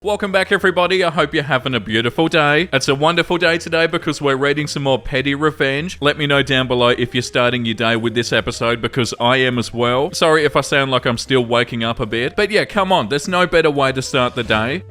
Welcome back everybody, I hope you're having a beautiful day. It's a wonderful day today because we're reading some more PettyRevenge. Let me know down below if you're starting your day with this episode because I am as well. Sorry if I sound like I'm still waking up a bit, but yeah, come on, there's no better way to start the day.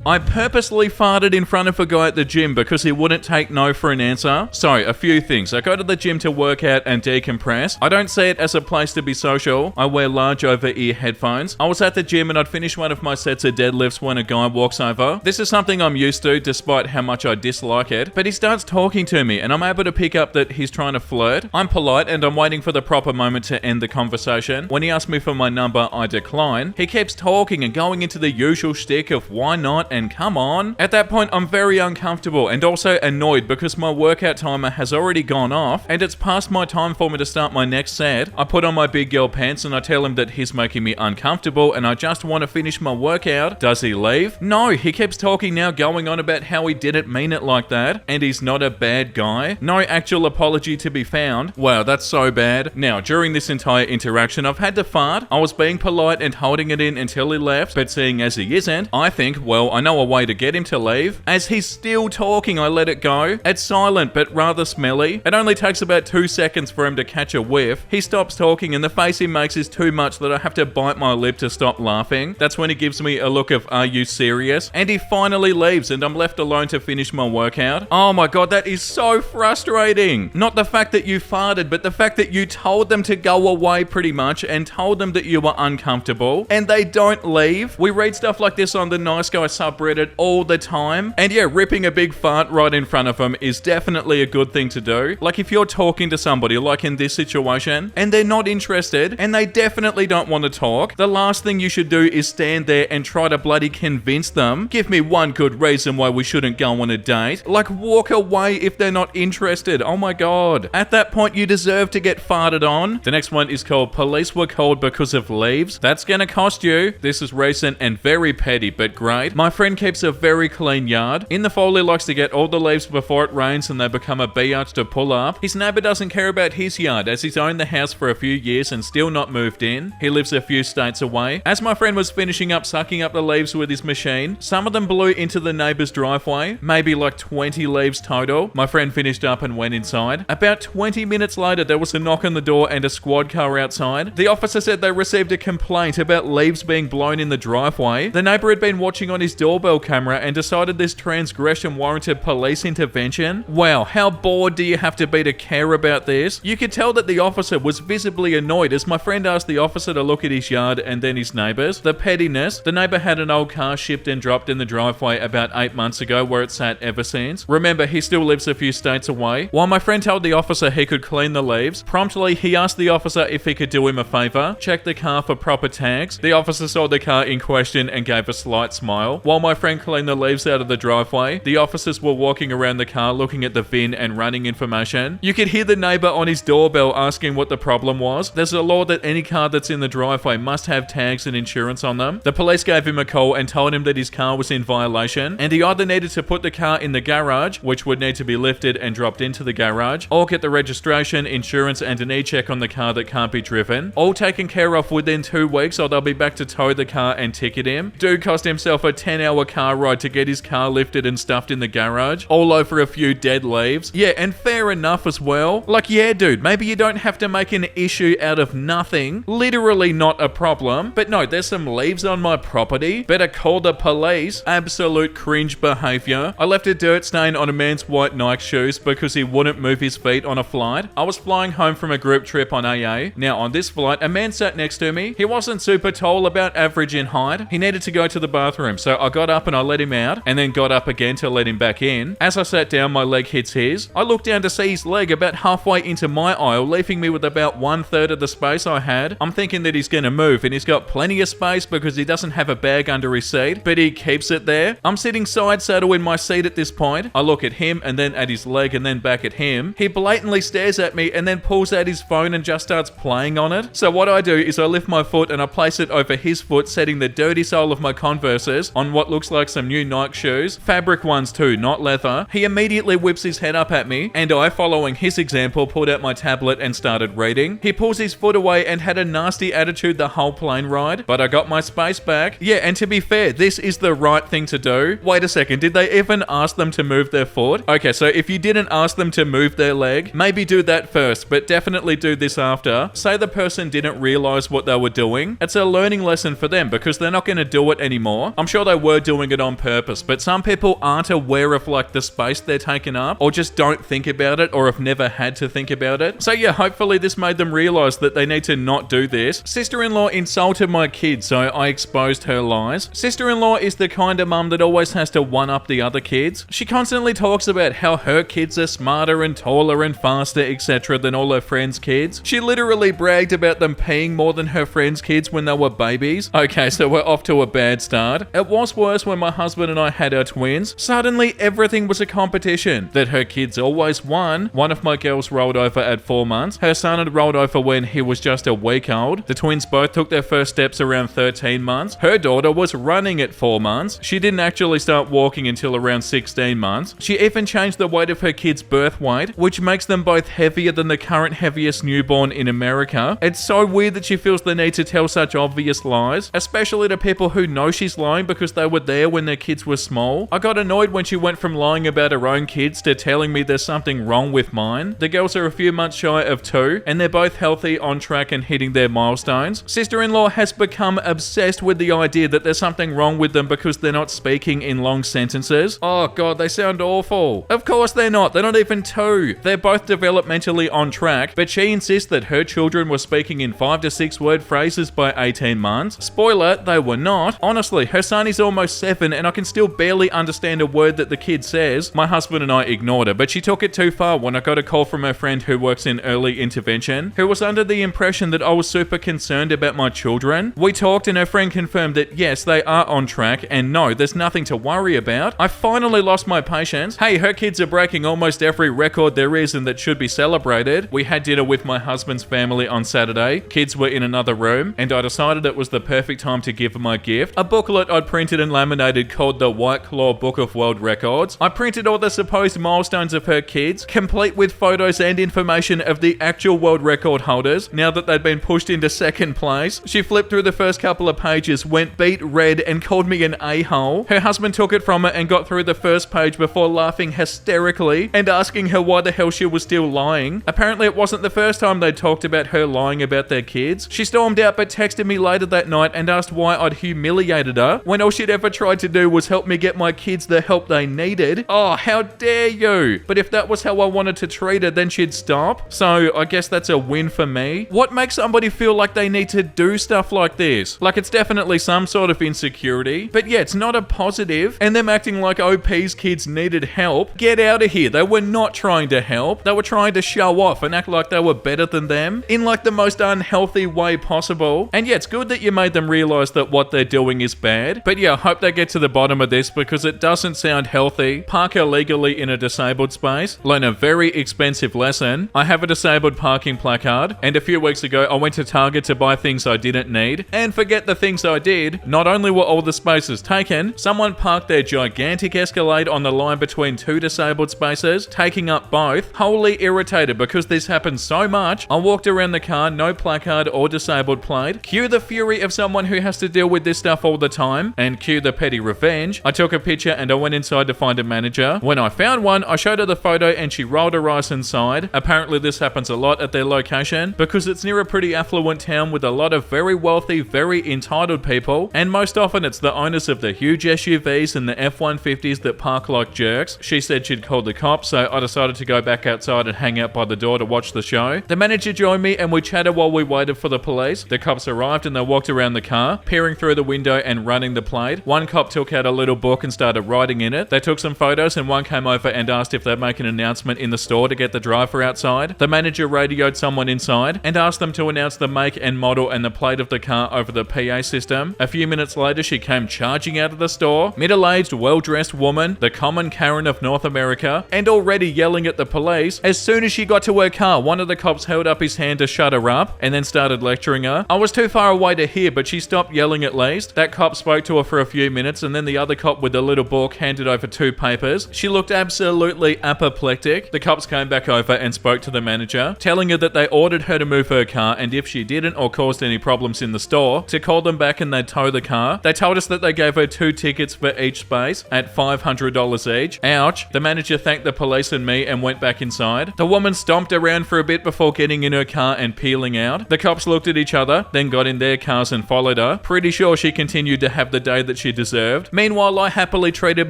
I purposely farted in front of a guy at the gym because he wouldn't take no for an answer. So, a few things. I go to the gym to work out and decompress. I don't see it as a place to be social. I wear large over-ear headphones. I was at the gym and I'd finished one of my sets of deadlifts when a guy walks over. This is something I'm used to despite how much I dislike it. But he starts talking to me and I'm able to pick up that he's trying to flirt. I'm polite and I'm waiting for the proper moment to end the conversation. When he asks me for my number, I decline. He keeps talking and going into the usual shtick of why not and come on. At that point, I'm very uncomfortable and also annoyed because my workout timer has already gone off and it's past my time for me to start my next set. I put on my big girl pants and I tell him that he's making me uncomfortable and I just want to finish my workout. Does he leave? No, he keeps talking now, going on about how he didn't mean it like that and he's not a bad guy. No actual apology to be found. Wow, that's so bad. Now, during this entire interaction, I've had to fart. I was being polite and holding it in until he left, but seeing as he isn't, I think, well, I know a way to get him to leave. As he's still talking, I let it go. It's silent, but rather smelly. It only takes about 2 seconds for him to catch a whiff. He stops talking and the face he makes is too much that I have to bite my lip to stop laughing. That's when he gives me a look of, are you serious? And he finally leaves and I'm left alone to finish my workout. Oh my god, that is so frustrating. Not the fact that you farted, but the fact that you told them to go away pretty much and told them that you were uncomfortable and they don't leave. We read stuff like this on the Nice Guy subreddit all the time. And yeah, ripping a big fart right in front of them is definitely a good thing to do. Like if you're talking to somebody, like in this situation, and they're not interested, and they definitely don't want to talk, the last thing you should do is stand there and try to bloody convince them. Give me one good reason why we shouldn't go on a date. Like walk away if they're not interested. Oh my god. At that point, you deserve to get farted on. The next one is called Police Were Called Because of Leaves. That's gonna cost you. This is recent and very petty, but great. My friend keeps a very clean yard. In the fall, he likes to get all the leaves before it rains and they become a biatch to pull up. His neighbor doesn't care about his yard as he's owned the house for a few years and still not moved in. He lives a few states away. As my friend was finishing up sucking up the leaves with his machine, some of them blew into the neighbor's driveway, maybe like 20 leaves total. My friend finished up and went inside. About 20 minutes later, there was a knock on the door and a squad car outside. The officer said they received a complaint about leaves being blown in the driveway. The neighbor had been watching on his doorbell camera and decided this transgression warranted police intervention. Wow, how bored do you have to be to care about this? You could tell that the officer was visibly annoyed as my friend asked the officer to look at his yard and then his neighbor's. The pettiness. The neighbor had an old car shipped and dropped in the driveway about 8 months ago where it sat ever since. Remember, he still lives a few states away. While my friend told the officer he could clean the leaves, promptly he asked the officer if he could do him a favor, check the car for proper tags. The officer saw the car in question and gave a slight smile. While my friend cleaned the leaves out of the driveway, the officers were walking around the car looking at the VIN and running information. You could hear the neighbor on his doorbell asking what the problem was. There's a law that any car that's in the driveway must have tags and insurance on them. The police gave him a call and told him that his car was in violation and he either needed to put the car in the garage, which would need to be lifted and dropped into the garage, or get the registration, insurance and an e-check on the car that can't be driven. All taken care of within 2 weeks or they'll be back to tow the car and ticket him. Dude cost himself a 10-hour car ride to get his car lifted and stuffed in the garage, all over a few dead leaves. Yeah, and fair enough as well. Like, yeah, dude, maybe you don't have to make an issue out of nothing. Literally not a problem. But no, there's some leaves on my property. Better call the police. Absolute cringe behavior. I left a dirt stain on a man's white Nike shoes because he wouldn't move his feet on a flight. I was flying home from a group trip on AA. Now, on this flight, a man sat next to me. He wasn't super tall, about average in height. He needed to go to the bathroom, so I got up and I let him out, and then got up again to let him back in. As I sat down, my leg hits his. I looked down to see his leg about halfway into my aisle, leaving me with about 1/3 of the space I had. I'm thinking that he's gonna move, and he's got plenty of space because he doesn't have a bag under his seat, but he keeps it there. I'm sitting side saddle in my seat at this point. I look at him, and then at his leg, and then back at him. He blatantly stares at me, and then pulls out his phone and just starts playing on it. So what I do is I lift my foot, and I place it over his foot, setting the dirty sole of my Converses on what what looks like some new Nike shoes, fabric ones too, not leather. He immediately whips his head up at me, and I, following his example, pulled out my tablet and started reading. He pulls his foot away and had a nasty attitude the whole plane ride, but I got my space back. Yeah, and to be fair, this is the right thing to do. Wait a second, did they even ask them to move their foot? Okay, so if you didn't ask them to move their leg, maybe do that first, but definitely do this after. Say the person didn't realize what they were doing. It's a learning lesson for them because they're not going to do it anymore. I'm sure they were doing it on purpose, but some people aren't aware of like the space they're taking up, or just don't think about it, or have never had to think about it. So yeah, hopefully this made them realize that they need to not do this. Sister-in-law insulted my kids, so I exposed her lies. Sister-in-law is the kind of mum that always has to one-up the other kids. She constantly talks about how her kids are smarter and taller and faster, etc. than all her friends' kids. She literally bragged about them peeing more than her friends' kids when they were babies. Okay, so we're off to a bad start. It was worse when my husband and I had our twins. Suddenly, everything was a competition that her kids always won. One of my girls rolled over at 4 months. Her son had rolled over when he was just a week old. The twins both took their first steps around 13 months. Her daughter was running at 4 months. She didn't actually start walking until around 16 months. She even changed the weight of her kids' birth weight, which makes them both heavier than the current heaviest newborn in America. It's so weird that she feels the need to tell such obvious lies, especially to people who know she's lying because they were there when their kids were small. I got annoyed when she went from lying about her own kids to telling me there's something wrong with mine. The girls are a few months shy of 2, and they're both healthy, on track, and hitting their milestones. Sister-in-law has become obsessed with the idea that there's something wrong with them because they're not speaking in long sentences. Oh god, they sound awful. Of course they're not even 2. They're both developmentally on track, but she insists that her children were speaking in 5 to 6 word phrases by 18 months. Spoiler, they were not. Honestly, her son is almost 7 and I can still barely understand a word that the kid says. My husband and I ignored her, but she took it too far when I got a call from her friend who works in early intervention, who was under the impression that I was super concerned about my children. We talked and her friend confirmed that yes, they are on track and no, there's nothing to worry about. I finally lost my patience. Hey, her kids are breaking almost every record there is and that should be celebrated. We had dinner with my husband's family on Saturday. Kids were in another room and I decided it was the perfect time to give my gift. A booklet I'd printed and laminated called the White Claw Book of World Records. I printed all the supposed milestones of her kids, complete with photos and information of the actual world record holders now that they'd been pushed into second place. She flipped through the first couple of pages, went beet red and called me an a-hole. Her husband took it from her and got through the first page before laughing hysterically and asking her why the hell she was still lying. Apparently it wasn't the first time they'd talked about her lying about their kids. She stormed out but texted me later that night and asked why I'd humiliated her when all she'd ever tried to do was help me get my kids the help they needed. Oh, how dare you! But if that was how I wanted to treat her, then she'd stop. So I guess that's a win for me. What makes somebody feel like they need to do stuff like this? Like it's definitely some sort of insecurity, but yeah, it's not a positive. And them acting like OP's kids needed help. Get out of here. They were not trying to help. They were trying to show off and act like they were better than them in like the most unhealthy way possible. And yeah, it's good that you made them realize that what they're doing is bad. But yeah, I hope they get to the bottom of this because it doesn't sound healthy. Park illegally in a disabled space. Learn a very expensive lesson. I have a disabled parking placard. And a few weeks ago, I went to Target to buy things I didn't need. And forget the things I did. Not only were all the spaces taken, someone parked their gigantic Escalade on the line between 2 disabled spaces, taking up both. Wholly irritated because this happened so much. I walked around the car, no placard or disabled plate. Cue the fury of someone who has to deal with this stuff all the time. And cue the petty revenge. I took a picture and I went inside to find a manager. When I found one, I showed her the photo and she rolled her eyes inside. Apparently this happens a lot at their location because it's near a pretty affluent town with a lot of very wealthy, very entitled people. And most often it's the owners of the huge SUVs and the F-150s that park like jerks. She said she'd called the cops, so I decided to go back outside and hang out by the door to watch the show. The manager joined me and we chatted while we waited for the police. The cops arrived and they walked around the car, peering through the window and running the plate. One cop took out a little book and started writing in it. They took some photos and one came over and asked if they'd make an announcement in the store to get the driver outside. The manager radioed someone inside and asked them to announce the make and model and the plate of the car over the PA system. A few minutes later, she came charging out of the store, middle-aged, well-dressed woman, the common Karen of North America, and already yelling at the police. As soon as she got to her car, one of the cops held up his hand to shut her up and then started lecturing her. I was too far away to hear, but she stopped yelling at least. That cop spoke to her for a few minutes, and then the other cop with the little book handed over 2 papers. She looked absolutely apoplectic. The cops came back over and spoke to the manager, telling her that they ordered her to move her car, and if she didn't or caused any problems in the store, to call them back and they'd tow the car. They told us that they gave her 2 tickets for each space at $500 each. Ouch. The manager thanked the police and me and went back inside. The woman stomped around for a bit before getting in her car and peeling out. The cops looked at each other, then got in their cars and followed her. Pretty sure she continued to have the day that she deserved. Meanwhile, I happily treated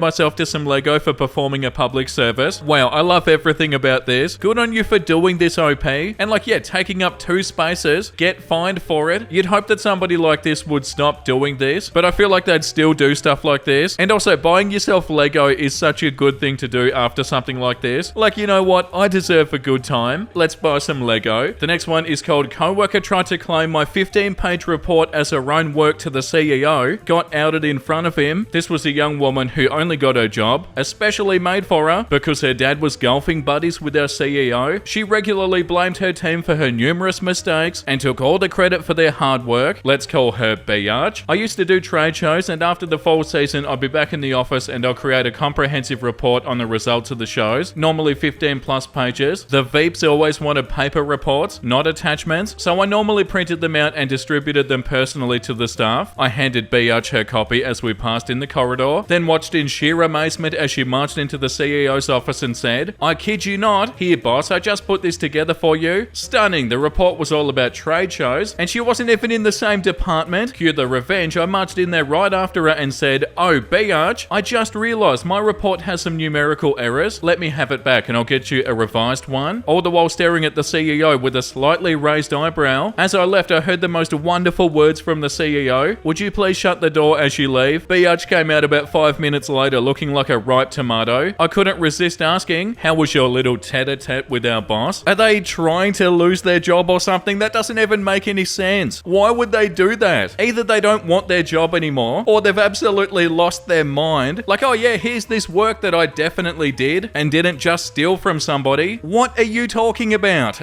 myself to some Lego for performing a public service. Wow, I love everything about this. Good on you for doing this, OP. And taking up 2 spaces, get fined for it. You'd hope that somebody like this would stop doing this, but I feel like they'd still do stuff like this. And also, buying yourself Lego is such a good thing to do after something like this. You know what? I deserve a good time. Let's buy some Lego. The next one is called Coworker Tried to Claim My 15-page report as her own work to the CEO, got outed in front of him. This was a young woman who only got her job, especially made for her, because her dad was golfing buddies with our CEO. She regularly blamed her team for her numerous mistakes and took all the credit for their hard work. Let's call her Biatch. I used to do trade shows, and after the fall season, I'll be back in the office and I'll create a comprehensive report on the results of the shows, normally 15 plus pages. The Veeps always wanted paper reports, not attachments, so I normally printed them out and distributed them personally to the staff. I handed Biatch her copy as we passed in the corridor, then watched in sheer amazement as she marched into the CEO's office and said, "I kid you not, here boss, I just put this together for you." Stunning. The report was all about trade shows, and she wasn't even in the same department. Cue the revenge. I marched in there right after her and said, "Oh, Biatch, I just realized my report has some numerical errors. Let me have it back and I'll get you a revised one." All the while staring at the CEO with a slightly raised eyebrow. As I left, I heard the most wonderful words from the CEO. "Would you please shut the door as you leave?" Biatch came out about 5 minutes later looking like a ripe tomato. I couldn't resist asking, "How was your little tete-a-tete with our boss?" Are they trying to lose their job or something? That doesn't even make any sense. Why would they do that? Either they don't want their job anymore, or they've absolutely lost their mind. Oh yeah, here's this work that I definitely did and didn't just steal from somebody. What are you talking about?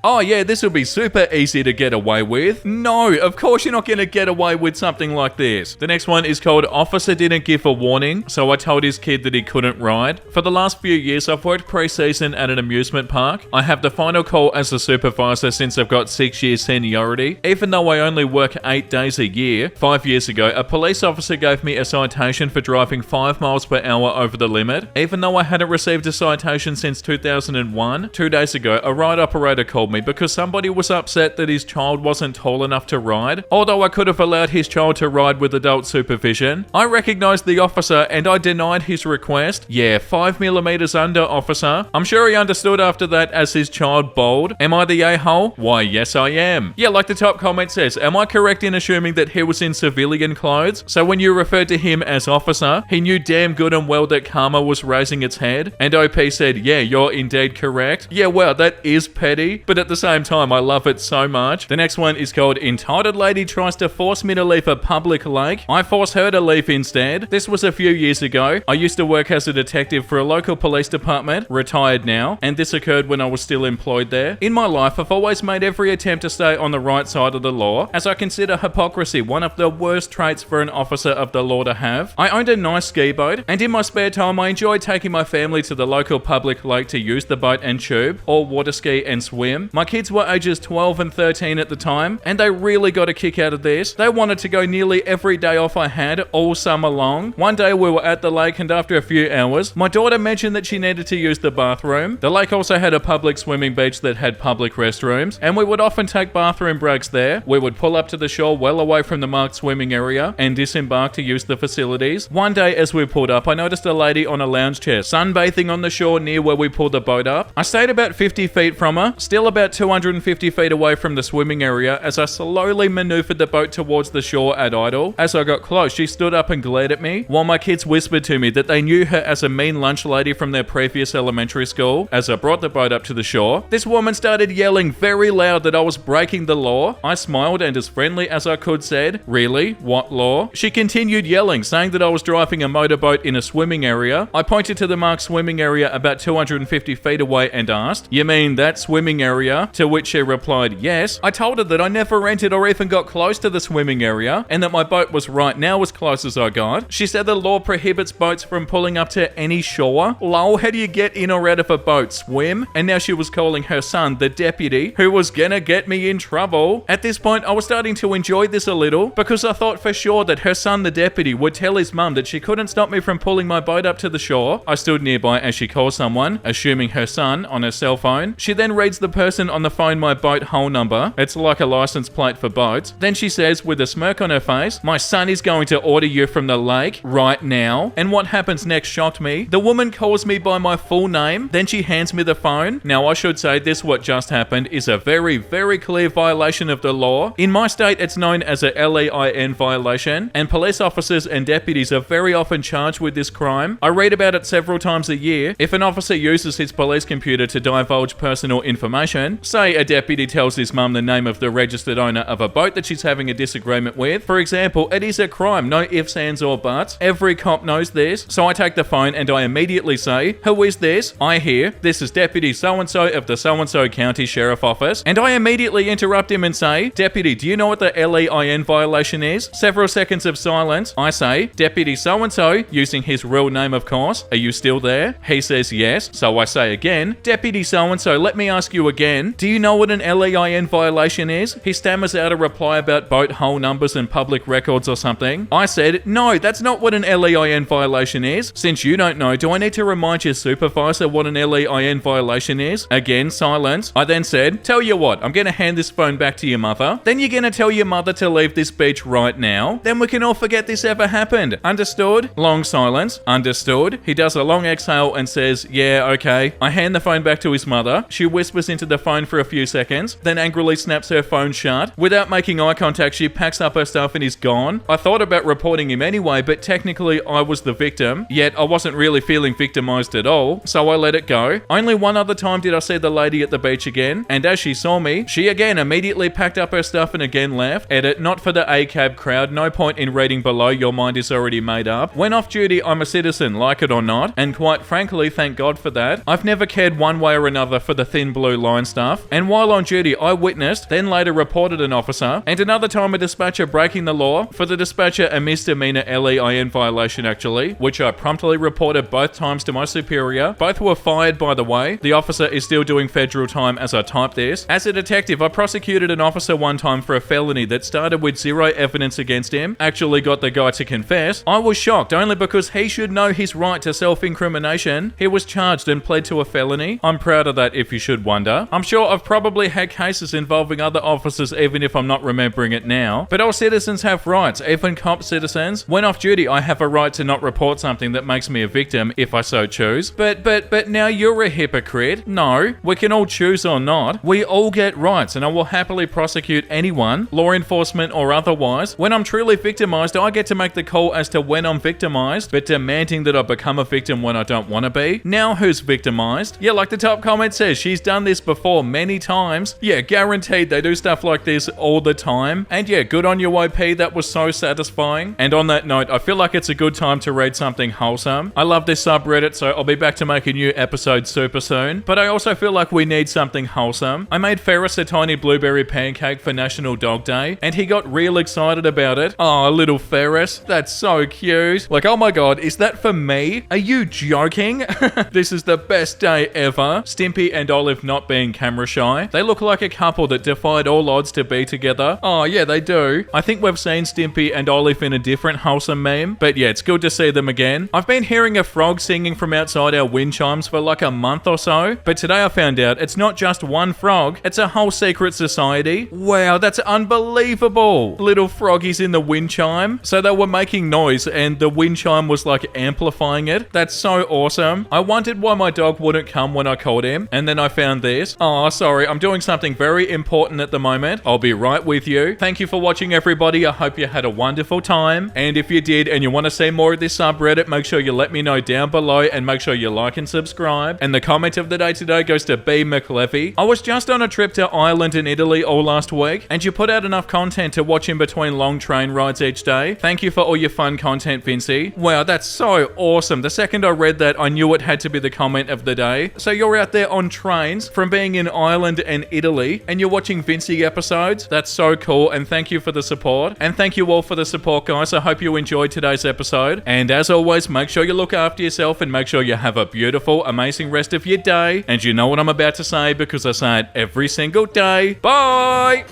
Oh yeah, this will be super easy to get away with. No, of course you're not going to get away with something like this. The next one is called Officer Didn't Give a Warning, so I told his kid that he couldn't ride. For the last few years, I've worked pre-season at an amusement park. I have the final call as a supervisor since I've got 6 years seniority. Even though I only work 8 days a year, 5 years ago, a police officer gave me a citation for driving 5 miles per hour over the limit. Even though I hadn't received a citation since 2001, 2 days ago, a ride operator called me because somebody was upset that his child wasn't tall enough to ride. Although I could have allowed his child to ride with adult supervision, I recognized the officer and I denied his request. Yeah, 5mm under, officer. I'm sure he understood after that as his child bowled. Am I the a-hole? Why, yes I am. Yeah, like the top comment says, am I correct in assuming that he was in civilian clothes? So when you referred to him as officer, he knew damn good and well that karma was raising its head? And OP said, yeah, you're indeed correct. Yeah, wow, that is petty, but at the same time, I love it so much. The next one is called Entitled Lady Tries to Force Me to Leave a Public Lake. I force her to leave instead. This was a few years ago. I used to work as a detective for a local police department, retired now, and this occurred when I was still employed there. In my life, I've always made every attempt to stay on the right side of the law, as I consider hypocrisy one of the worst traits for an officer of the law to have. I owned a nice ski boat, and in my spare time, I enjoyed taking my family to the local public lake to use the boat and tube, or water ski and swim. My kids were ages 12 and 13 at the time, and they really got a kick out of this. They wanted to go nearly every day off I had, all summer long. One day we were at the lake, and after a few hours, my daughter mentioned that she needed to use the bathroom. The lake also had a public swimming beach that had public restrooms, and we would often take bathroom breaks there. We would pull up to the shore well away from the marked swimming area and disembark to use the facilities. One day as we pulled up, I noticed a lady on a lounge chair sunbathing on the shore near where we pulled the boat up. I stayed about 50 feet from her, still about 250 feet away from the swimming area, as I slowly maneuvered the boat towards the shore at idle. As I got close, she stood up and glared at me, while my kids whispered to me that they knew her as a mean lunch lady from their previous elementary school. As I brought the boat up to the shore, this woman started yelling very loud that I was breaking the law. I smiled and as friendly as I could said, "Really? What law?" She continued yelling, saying that I was driving a motorboat in a swimming area. I pointed to the marked swimming area about 250 feet away and asked, "You mean that swimming area?" To which she replied, "Yes." I told her that I never entered or even got close to the swimming area and that my boat was right Alright, now as close as I got. She said the law prohibits boats from pulling up to any shore. Lol, how do you get in or out of a boat? Swim? And now she was calling her son the deputy, who was gonna get me in trouble. At this point, I was starting to enjoy this a little, because I thought for sure that her son the deputy would tell his mum that she couldn't stop me from pulling my boat up to the shore. I stood nearby as she calls someone, assuming her son, on her cell phone. She then reads the person on the phone my boat hull number. It's like a license plate for boats. Then she says, with a smirk on her face, my son is going to order you from the lake right now. And what happens next shocked me. The woman calls me by my full name, then she hands me the phone. Now I should say this what just happened is a very, very clear violation of the law. In my state, it's known as a LEIN violation, and police officers and deputies are very often charged with this crime. I read about it several times a year. If an officer uses his police computer to divulge personal information, say a deputy tells his mum the name of the registered owner of a boat that she's having a disagreement with, for example, it is a crime, no ifs, ands or buts. Every cop knows this, so I take the phone and I immediately say, who is this? I hear, this is Deputy so-and-so of the so-and-so County Sheriff Office, and I immediately interrupt him and say, Deputy, do you know what the LEIN violation is? Several seconds of silence. I say, Deputy so-and-so, using his real name of course, are you still there? He says yes, so I say again, Deputy so-and-so, let me ask you again, do you know what an LEIN violation is? He stammers out a reply about boat hull numbers and public records or something. I said, no, that's not what an LEIN violation is. Since you don't know, do I need to remind your supervisor what an LEIN violation is? Again, silence. I then said, tell you what, I'm gonna hand this phone back to your mother. Then you're gonna tell your mother to leave this beach right now. Then we can all forget this ever happened. Understood? Long silence. Understood. He does a long exhale and says, yeah, okay. I hand the phone back to his mother. She whispers into the phone for a few seconds, then angrily snaps her phone shut. Without making eye contact, she packs up her stuff and is gone. I thought about reporting him anyway, but technically I was the victim, yet I wasn't really feeling victimized at all, so I let it go. Only one other time did I see the lady at the beach again, and as she saw me, she again immediately packed up her stuff and again left. Edit, not for the ACAB crowd, no point in reading below, your mind is already made up. When off duty, I'm a citizen, like it or not, and quite frankly, thank God for that. I've never cared one way or another for the thin blue line stuff, and while on duty, I witnessed, then later reported an officer, and another time a dispatcher breaking the law, for the dispatcher a misdemeanor LEIN violation actually, which I promptly reported both times to my superior. Both were fired, by the way. The officer is still doing federal time as I type this. As a detective, I prosecuted an officer one time for a felony that started with zero evidence against him, actually got the guy to confess. I was shocked, only because he should know his right to self-incrimination. He was charged and pled to a felony. I'm proud of that, if you should wonder. I'm sure I've probably had cases involving other officers, even if I'm not remembering it now. But all citizens have rights, even cop citizens. When off duty, I have a right to not report something that makes me a victim, if I so choose. But now you're a hypocrite. No, we can all choose or not. We all get rights, and I will happily prosecute anyone, law enforcement or otherwise. When I'm truly victimized, I get to make the call as to when I'm victimized, but demanding that I become a victim when I don't want to be. Now who's victimized? Yeah, like the top comment says, she's done this before many times. Yeah, guaranteed they do stuff like this all the time. And yeah, good on you, OP, that was so satisfying. And on that note, I feel like it's a good time to read something wholesome. I love this subreddit, so I'll be back to make a new episode super soon. But I also feel like we need something wholesome. I made Ferris a tiny blueberry pancake for National Dog Day, and he got real excited about it. Oh, little Ferris, that's so cute. Like, oh my god, is that for me? Are you joking? This is the best day ever. Stimpy and Olive not being camera shy. They look like a couple that defied all odds to be together. Oh yeah, they do. I think we've seen Stimpy and Olive in a different wholesome meme, but yeah, it's good to see them again. I've been hearing a frog singing from outside our wind chimes for like a month or so, but today I found out it's not just one frog, it's a whole secret society. Wow, that's unbelievable. Little froggies in the wind chime. So they were making noise and the wind chime was like amplifying it. That's so awesome. I wondered why my dog wouldn't come when I called him, and then I found this. Oh, sorry, I'm doing something very important at the moment. I'll be right with you. Thank you for watching, everybody. I hope you had a wonderful time, and if you did and you want to see more of this subreddit, make sure you let me know down below, and make sure you like and subscribe. And the comment of the day today goes to B. McLevy. I was just on a trip to Ireland and Italy all last week, and you put out enough content to watch in between long train rides each day. Thank you for all your fun content, Vincey. Wow, that's so awesome. The second I read that, I knew it had to be the comment of the day. So you're out there on trains from being in Ireland and Italy, and you're watching Vincey episodes. That's so cool, and thank you for the support, and thank you all for the the support, guys. I hope you enjoyed today's episode. And as always, make sure you look after yourself and make sure you have a beautiful, amazing rest of your day. And you know what I'm about to say because I say it every single day. Bye!